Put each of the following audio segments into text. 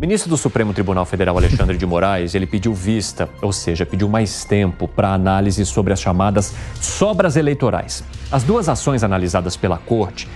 ministro do Supremo Tribunal Federal, Alexandre de Moraes, ele pediu vista, ou seja, pediu mais tempo para análise sobre as chamadas sobras eleitorais. As duas ações analisadas pela Corte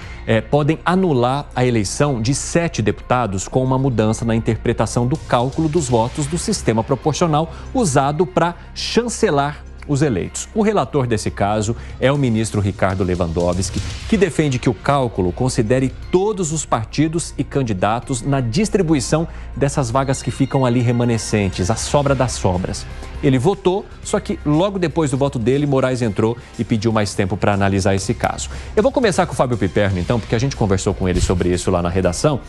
podem anular a eleição de 7 deputados com uma mudança na interpretação do cálculo dos votos do sistema proporcional usado para chancelar os eleitos. O relator desse caso é o ministro Ricardo Lewandowski, que defende que o cálculo considere todos os partidos e candidatos na distribuição dessas vagas que ficam ali remanescentes, a sobra das sobras. Ele votou, só que logo depois do voto dele, Moraes entrou e pediu mais tempo para analisar esse caso. Eu vou começar com o Fábio Piperno, então, porque a gente conversou com ele sobre isso lá na redação,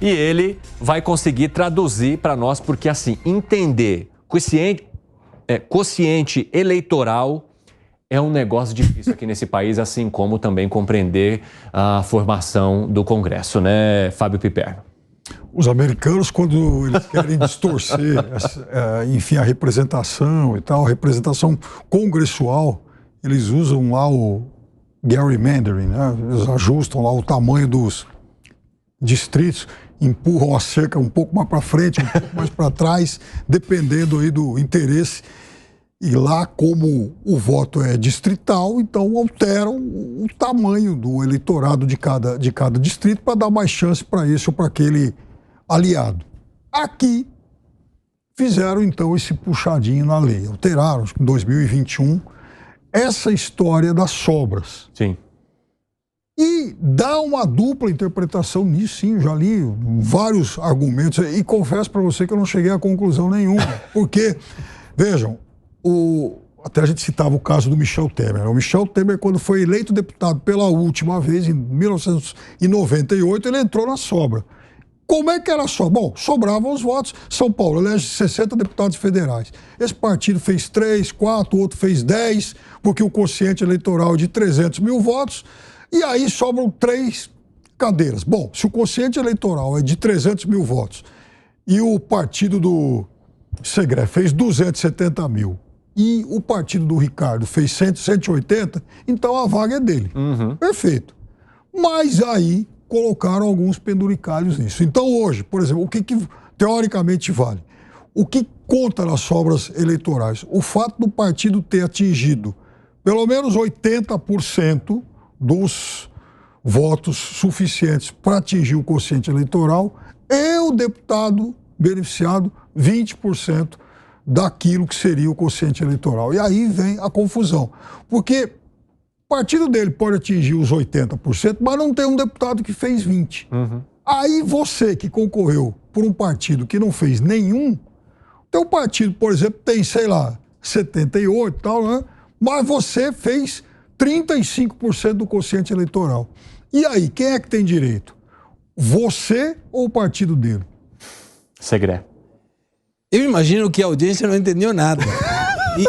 e ele vai conseguir traduzir para nós, porque assim, entender quociente eleitoral é um negócio difícil aqui nesse país, assim como também compreender a formação do Congresso, né, Fábio Piperno? Os americanos, quando eles querem distorcer, enfim, a representação e tal, a representação congressual, eles usam lá o gerrymandering, né? Eles ajustam lá o tamanho dos distritos, empurram a cerca um pouco mais para frente, um pouco mais para trás, dependendo aí do interesse. E lá, como o voto é distrital, então alteram o tamanho do eleitorado de cada distrito para dar mais chance para esse ou para aquele aliado. Aqui, fizeram então esse puxadinho na lei. Alteraram, acho que em 2021, essa história das sobras. Sim. E dá uma dupla interpretação nisso, sim, já li vários argumentos e confesso para você que eu não cheguei a conclusão nenhuma, porque, vejam, até a gente citava o caso do Michel Temer. O Michel Temer, quando foi eleito deputado pela última vez, em 1998, ele entrou na sobra. Como é que era a sobra? Bom, sobravam os votos. São Paulo elege 60 deputados federais. Esse partido fez 3, 4, o outro fez 10, porque o quociente eleitoral é de 300 mil votos. E aí sobram 3 cadeiras. Bom, se o quociente eleitoral é de 300 mil votos e o partido do Segre fez 270 mil e o partido do Ricardo fez 180, então a vaga é dele. Uhum. Perfeito. Mas aí colocaram alguns penduricalhos nisso. Então hoje, por exemplo, o que teoricamente vale? O que conta nas sobras eleitorais? O fato do partido ter atingido pelo menos 80% dos votos suficientes para atingir o quociente eleitoral e o deputado beneficiado 20% daquilo que seria o quociente eleitoral. E aí vem a confusão. Porque o partido dele pode atingir os 80%, mas não tem um deputado que fez 20%. Uhum. Aí você que concorreu por um partido que não fez nenhum, teu partido, por exemplo, tem, sei lá, 78 e tal, né? Mas você fez 35% do quociente eleitoral. E aí, quem é que tem direito? Você ou o partido dele? Segre. Eu imagino que a audiência não entendeu nada.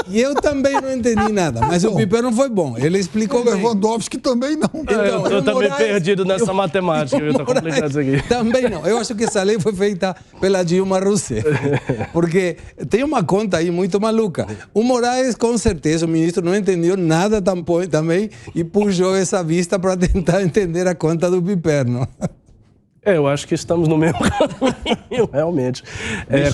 E eu também não entendi nada. Mas o Piperno foi bom. Ele explicou bem. O Lewandowski também não. Então, eu estou também perdido nessa matemática. Está complicado isso aqui. Também não. Eu acho que essa lei foi feita pela Dilma Rousseff. Porque tem uma conta aí muito maluca. O Moraes, com certeza, o ministro não entendeu nada também e puxou essa vista para tentar entender a conta do Piperno. Eu acho que estamos no mesmo caminho, realmente.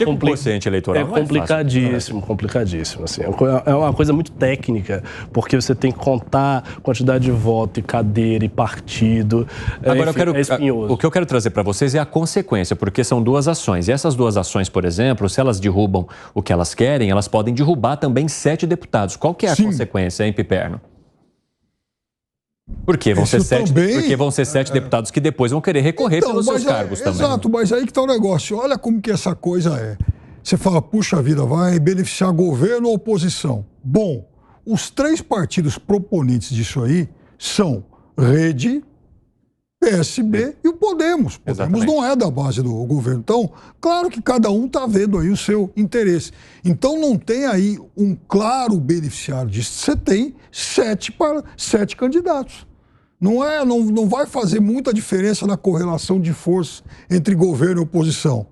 Com o quociente eleitoral. É complicadíssimo, complicadíssimo. Assim. É uma coisa muito técnica, porque você tem que contar quantidade de voto, e cadeira, e partido. Agora, enfim, é espinhoso. O que eu quero trazer para vocês é a consequência, porque são duas ações. E essas duas ações, por exemplo, se elas derrubam o que elas querem, elas podem derrubar também 7 deputados. Qual que é a consequência, hein, Piperno? Porque vão ser 7 deputados que depois vão querer recorrer pelos seus cargos também. Exato, mas aí que está o negócio. Olha como que essa coisa é. Você fala, puxa vida, vai beneficiar governo ou oposição? Bom, os 3 partidos proponentes disso aí são Rede, PSB e o Podemos. Podemos não é da base do governo. Então, claro que cada um está vendo aí o seu interesse. Então, não tem aí um claro beneficiário disso. Você tem 7 candidatos. Não vai fazer muita diferença na correlação de força entre governo e oposição.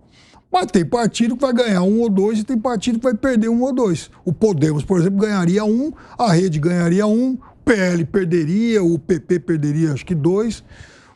Mas tem partido que vai ganhar 1 ou 2 e tem partido que vai perder 1 ou 2. O Podemos, por exemplo, ganharia 1, a Rede ganharia 1, o PL perderia, o PP perderia acho que 2.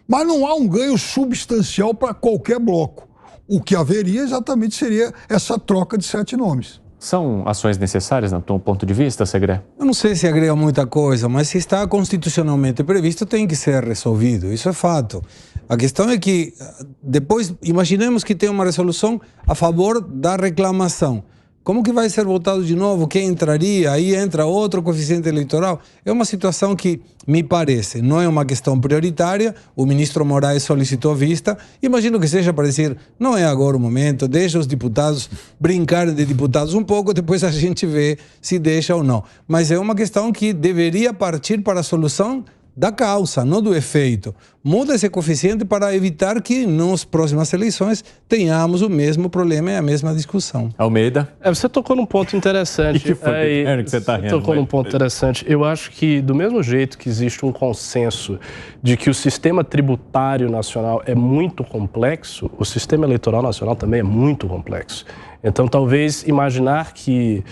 Mas não há um ganho substancial para qualquer bloco. o que haveria exatamente seria essa troca de 7 nomes. São ações necessárias, no teu ponto de vista, Segré? Eu não sei se agrega muita coisa, mas se está constitucionalmente previsto, tem que ser resolvido. Isso é fato. A questão é que, depois, imaginemos que tem uma resolução a favor da reclamação. Como que vai ser votado de novo? Quem entraria? Aí entra outro coeficiente eleitoral. É uma situação que, me parece, não é uma questão prioritária. O ministro Moraes solicitou vista. Imagino que seja para dizer, não é agora o momento, deixa os deputados brincarem de deputados um pouco, depois a gente vê se deixa ou não. Mas é uma questão que deveria partir para a solução da causa, não do efeito. Muda esse coeficiente para evitar que nas próximas eleições tenhamos o mesmo problema e a mesma discussão. Almeida? Você tocou num ponto interessante. Que foi, que você está rindo? Tocou num ponto interessante. Eu acho que, do mesmo jeito que existe um consenso de que o sistema tributário nacional é muito complexo, o sistema eleitoral nacional também é muito complexo. Então, talvez imaginar que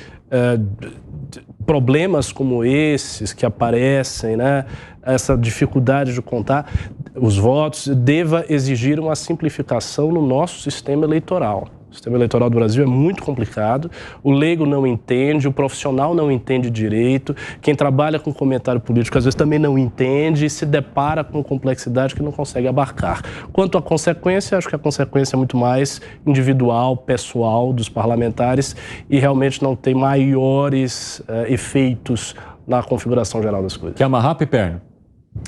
problemas como esses que aparecem, né, essa dificuldade de contar os votos, deva exigir uma simplificação no nosso sistema eleitoral. O sistema eleitoral do Brasil é muito complicado, o leigo não entende, o profissional não entende direito, quem trabalha com comentário político às vezes também não entende e se depara com complexidade que não consegue abarcar. Quanto à consequência, acho que a consequência é muito mais individual, pessoal dos parlamentares e realmente não tem maiores efeitos na configuração geral das coisas. Quer amarrar, Piperno?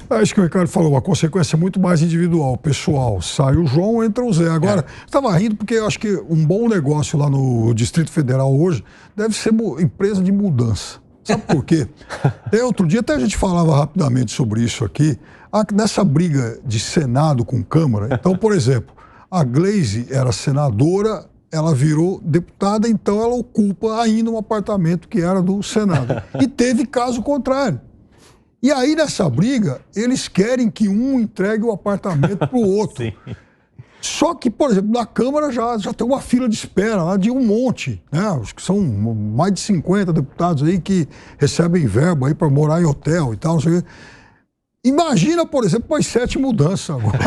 Acho que o Ricardo falou, uma consequência muito mais individual, pessoal. Sai o João, entra o Zé. Agora, estava rindo porque eu acho que um bom negócio lá no Distrito Federal hoje deve ser empresa de mudança. Sabe por quê? Outro dia até a gente falava rapidamente sobre isso aqui, nessa briga de Senado com Câmara. Então, por exemplo, a Gleisi era senadora, ela virou deputada, então ela ocupa ainda um apartamento que era do Senado. E teve caso contrário. E aí, nessa briga, eles querem que um entregue o apartamento para o outro. Sim. Só que, por exemplo, na Câmara já tem uma fila de espera lá de um monte, né? Acho que são mais de 50 deputados aí que recebem verba aí para morar em hotel e tal, não sei o quê. Imagina, por exemplo, mais 7 mudanças agora.